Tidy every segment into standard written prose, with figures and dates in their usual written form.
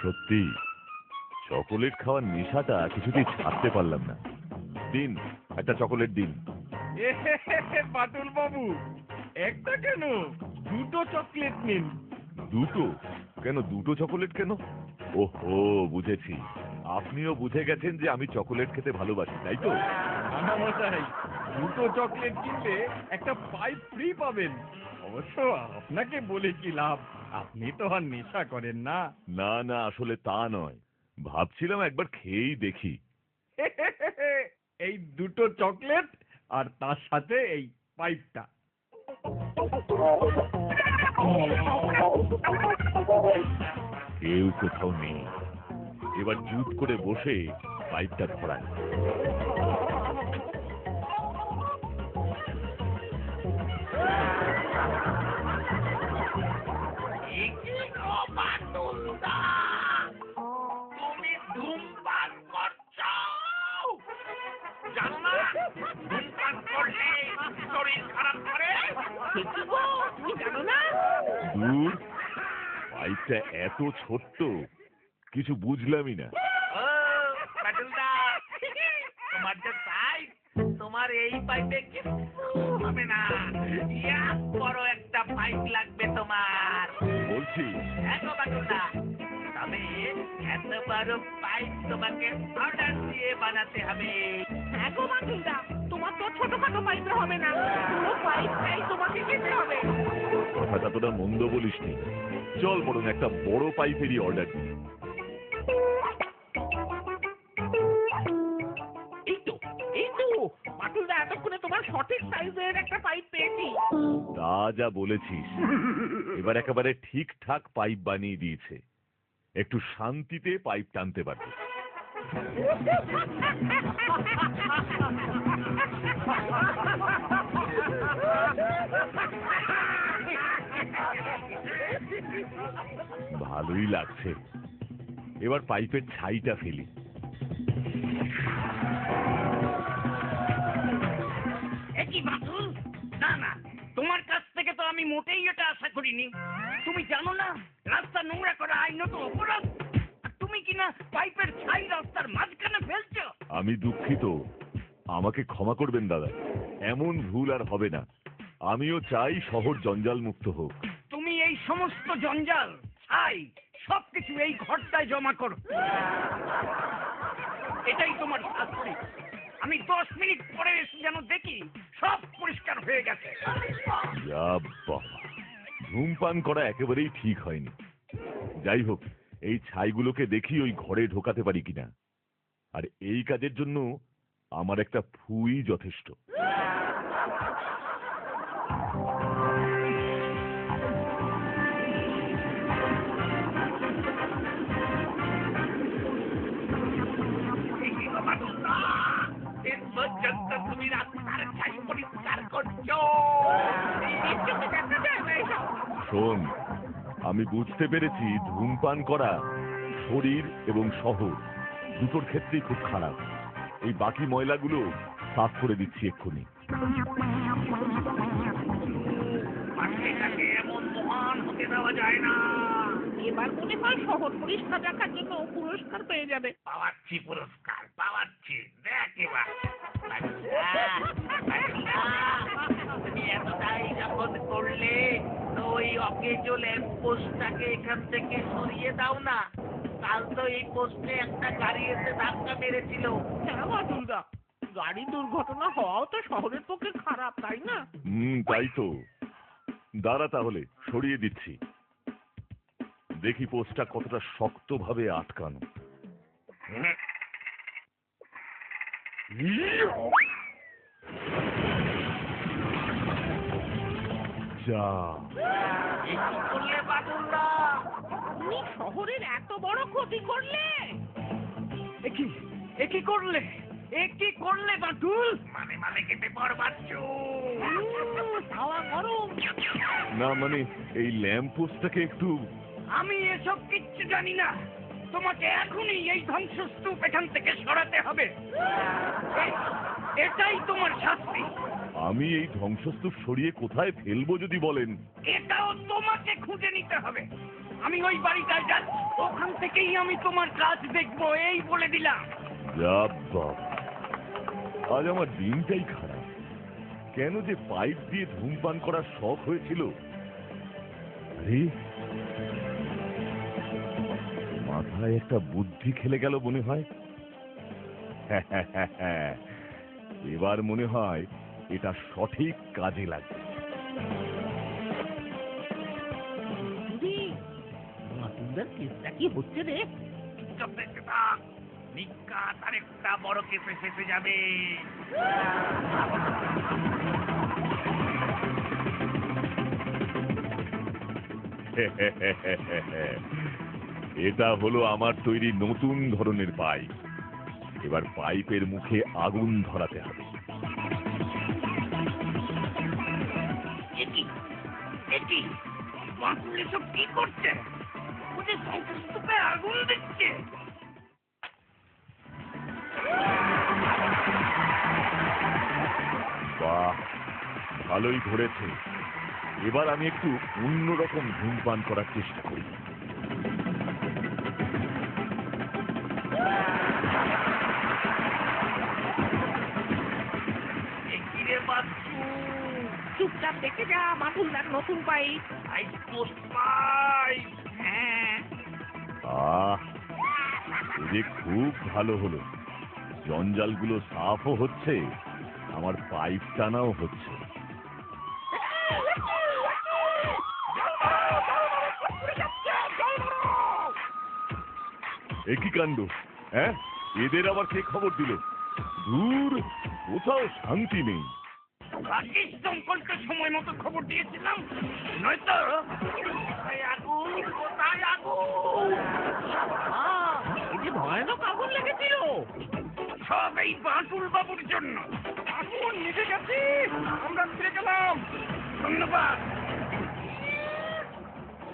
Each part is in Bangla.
সত্যি চকোলেট খাওয়ার নেশাটা কিছুতেই ছাড়তে পারলাম না। দিন, একটা চকোলেট দিন। পাটুল বাবু, একটা কেন, দুটো চকলেট নিন। দুটো? কেন দুটো চকোলেট কেন? ওহো, বুঝেছি, আপনিও বুঝে গেছেন যে আমি চকোলেট খেতে ভালোবাসি, তাই তো? মশাই, দুটো চকলেট কিনলে একটা পাইপ ফ্রি পাবেন। অবশ্য আপনাকে বলে কি লাভ, আপনি তো আর নেশা করেন না। না না, আসলে তা নয়, ভাবছিলাম একবার খেয়েই দেখি। এই দুটো চকলেট আর তার সাথে এই পাইপটা। কেউ কোথাও নেই, এবার জুত করে বসে পাইপটা ধরায়। তুমি ধূমপান করছো, জানো না ধূমপান করলে শরীর খারাপ করে? তুমি জানো না? দূর, পাইপটা এত ছোট্ট, কিছু বুঝলামই না। ও পাটুলদা, তোমার যে পাইপ, তোমার এই পাইপে কিছু হবে না, বড় একটা পাইপ লাগবে তোমার। বলছি দেখো পাটুলদা, তবে এত বড় পাইপ তোমাকে অর্ডার দিয়ে বানাতে হবে। হ্যাঁ গো মাতুলদা, তোমার তো ছোটখাটো পাইপে হবে না, পুরো পাইপটাই তোমাকে খেতে হবে। কথাটা তোরা মন্দ বলিসনি, চল বরং একটা বড় পাইপেরই অর্ডার দিই। এই তো মাতুলদা, এতক্ষণে তোমার সঠিক সাইজের একটা পাইপ পেয়েছি। তা যা বলেছিস, এবার একেবারে ঠিকঠাক পাইপ বানিয়ে দিয়েছে, একটু শান্তিতে পাইপ টানতে পারবে। ভালোই লাগছে, এবার পাইপের ছাইটা ফেলি। একই বাতুল, না না, তোমার কাছ থেকে তো আমি মোটেই এটা আশা করিনি। তুমি জানো না রাস্তা নোংরা করা আইনত অপরাধ, আর তুমি কিনা পাইপের ছাই রাস্তার মাঝখানে ফেলছো। আমি দুঃখিত, আমাকে ক্ষমা করবেন দাদা, এমন ভুল আর হবে না। আমিও চাই শহর জঞ্জাল মুক্ত হোক। তুমি এই সমস্ত জঞ্জাল, ছাই, সবকিছু এই ঘরটায় জমা করো, এটাই তোমার শাস্তি। আমি 10 মিনিট পরে এসে যেন দেখি সব পরিষ্কার হয়ে গেছে। যা বাবা, ধূমপান করা একেবারেই ঠিক হয়নি। যাই হোক, এই ছাইগুলোকে দেখি ওই ঘরে ঢোকাতে পারি কিনা, আর এই কাজের জন্য আমার একটা ফুই যথেষ্ট। তুমি রাস্তার ছাই পরিষ্কার করছো। শোন, আমি বুঝতে পেরেছি ধূমপান করা শরীর এবং শহর দুটোর ক্ষেত্রেই খুব খারাপ। এই বাকি ময়লাগুলো সাফ করে দিচ্ছি এক্ষুনি। এটাকে এমন মহান হতে দেওয়া যায় না। এবার মনে হয় শহর পরিষ্কার রাখার জন্য পুরস্কার পেয়ে যাবে। পাওয়াচ্ছি পুরস্কার, পাওয়াচ্ছি, দেখ এবার। তুমি এতটাই যখন করলে, তো ওই অকেজো ল্যাম্প পোস্টটাকে এখান থেকে সরিয়ে দাও না। কাল তো এই পোস্টে একটা গাড়ি এসে ধাক্কা মেরেছিল। হ্যাঁ মাতুলদা, গাড়ি দুর্ঘটনা হওয়াও তো শহরের পক্ষে খারাপ, তাই না? তাই তো, দাঁড়া তাহলে সরিয়ে দিচ্ছি, দেখি পোস্টটা কতটা শক্তভাবে আটকানো। যা, কি করলে বাদুল্লা? তুমি শহরের এত বড় ক্ষতি করলে। একই করলে, একই করলে বাদুল? মানে মানে কেটে পড়বাচ্ছ। হাওয়া গরম। না মানে এই ল্যাম্প পোস্টটাকে একটু। আমি এসব কিচ্ছু জানি না, তোমাকে এখনই এই ধ্বংসস্তূপ এখান থেকে সরাতে হবে। এটাই তোমার শাস্তি। আমি এই ধ্বংসস্তূপ সরিয়ে কোথায় ফেলবো যদি বলেন? এটাও তোমাকে খুঁজে নিতে হবে। আমি ওই বাড়িটায় যাচ্ছি, ওখান থেকেই আমি তোমার কাজ দেখবো, এই বলে দিলাম। যা বাবা, আজ আমার দিনটাই খারাপ। কেন যে পাইপ দিয়ে ধূমপান করার শখ হয়েছিল। আরে মাথায় একটা বুদ্ধি খেলে গেল মনে হয়। এবার মনে হয় এটা সঠিক কাজে লাগবে। মাতুলদার কেসটা কি হচ্ছে রে? চুপ দেখতে থাক, নিকাত আর একটা বড় কেসে ফেসে যাবে। এটা হলো আমার তৈরি নতুন ধরনের পাইপ। এবার পাইপের মুখে আগুন ধরাতে হবে। একি বাঁকুল এসব কি করছে? ওদের ধ্বংসস্তূপে আগুন দিচ্ছে। বাহ, ভালোই ধরেছে। এবার আমি একটু অন্যরকম ধূমপান করার চেষ্টা করি। একি রে বাচ্চু, চুপচাপ দেখে যা মাতুলদার নতুন পাইপ। Pipe post pipe. হ্যাঁ, এ যে খুব ভালো হলো। জঞ্জালগুলো সাফও হচ্ছে, আমার পাইপ টানাও হচ্ছে। একই কাণ্ড, হ্যাঁ? এদের আবার কে খবর দিল? দূর, কোথাও শান্তি নেই। রাকেশ দমকলকে সময় মতো খবর দিয়েছিলাম, নয়তো কোথায় আগুন, কোথায় আগুন। এই যে ভয়ানক আগুন লেগেছিল। সব এই বাঁটুল বাবুর জন্য। আগুন নিভে গেছে, আমরা ফিরে গেলাম। ধন্যবাদ।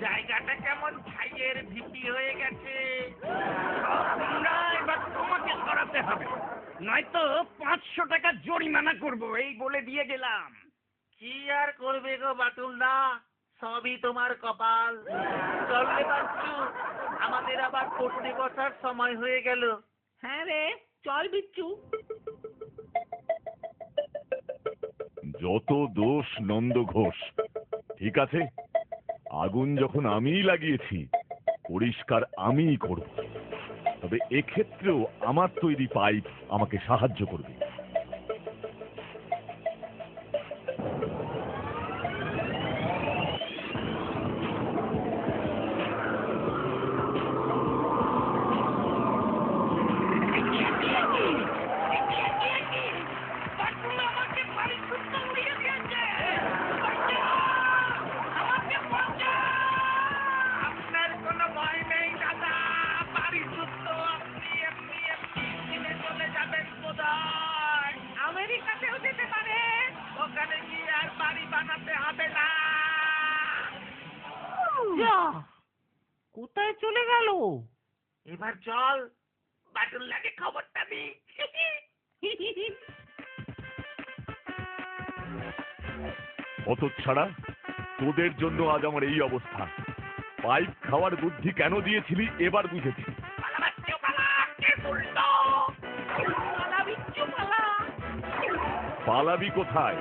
জায়গাটা কেমন ছাইয়ের ভীতি হয়ে গেছে। সব তোমরা এবার তোমাকে সরাতে হবে, নয়তো 500 টাকা জরিমানা করবো, এই বলে দিয়ে গেলাম। কি আর করবে গো বাটুলদা, সবই তোমার কপাল। চললে বাচ্চু, আমাদের আবার পড়তে বসার সময় হয়ে গেল। হ্যাঁ রে, চল বিচ্ছু। যত দোষ নন্দ ঘোষ। ঠিক আছে, আগুন যখন আমিই লাগিয়েছি, পরিষ্কার আমিই করব। তবে এক্ষেত্রেও আমার তৈরি পাইপ আমাকে সাহায্য করবে। বাটুল আমাকে বাড়ি ছুটতে উড়িয়ে দিয়েছে। আমাকে বাঁচা। আপনার কোনো ভয় নেই দাদা, বাড়ি ছুটতো আপনি এমনি এমনি কিনে চলে যাবেন বোধহয়। আমেরিকাতেও যেতে পারে। ওখানে গিয়ে আর বাড়ি বানাতে হবে না। যা, কোথায় চলে গেল? এবার চল, বাটুল্লাকে খবরটা দিই। হতচ্ছাড়া, তোদের জন্য আজ আমার এই অবস্থা। পাইপ খাওয়ার বুদ্ধি কেন দিয়েছিলি এবার বুঝেছি। পালা বিচ্ছু, পালা। পালাবি কোথায়?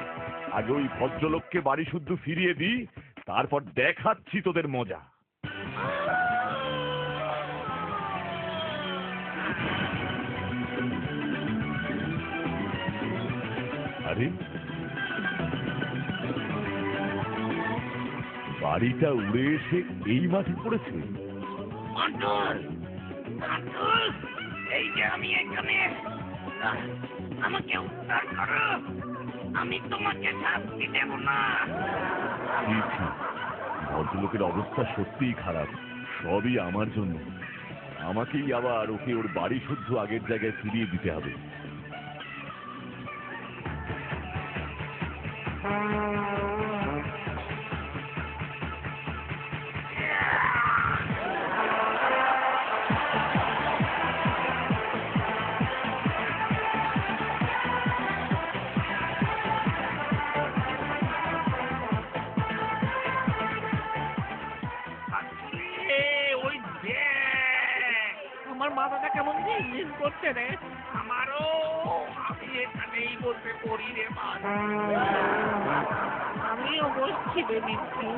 আগে ওই ভদ্রলোককে বাড়ি শুদ্ধ ফিরিয়ে দিই, তারপর দেখাচ্ছি তোদের মজা। আরে, বাড়িটা উড়ে এসে এই মাঠে পড়েছে। বাটুল, বাটুল, এই যে আমি এখানে। আমাকে উদ্ধার করো, আমি তোমাকে শাস্তি দেব না। ছি ছি, ভদ্রলোকের অবস্থা সত্যিই খারাপ। সবই আমার জন্য। আমাকেই আবার ওকে ওর বাড়ি শুদ্ধ আগের জায়গায় ফিরিয়ে দিতে হবে। বাটুলে, মাথাটা কেমন ঝিমঝিম করছে রে। আমারও, আমি এখানেই বসে পড়ি রে বাস। আমিও বসছি রে বিচ্ছু।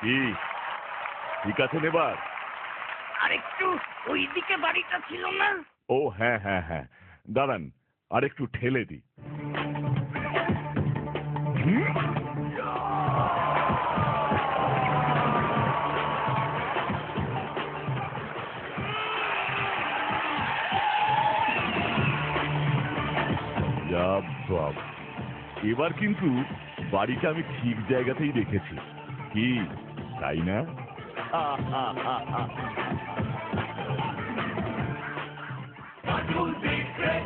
কি ঠিক আছেন এবার? আরেকটু ওইদিকে বাড়িটা ছিল না? ও হ্যাঁ হ্যাঁ হ্যাঁ, দাঁড়ান আর একটু ঠেলে দিই। যা বাবা, এবার কিন্তু বাড়িটা আমি ঠিক জায়গাতেই রেখেছি, কি তাই না? Batul Secret.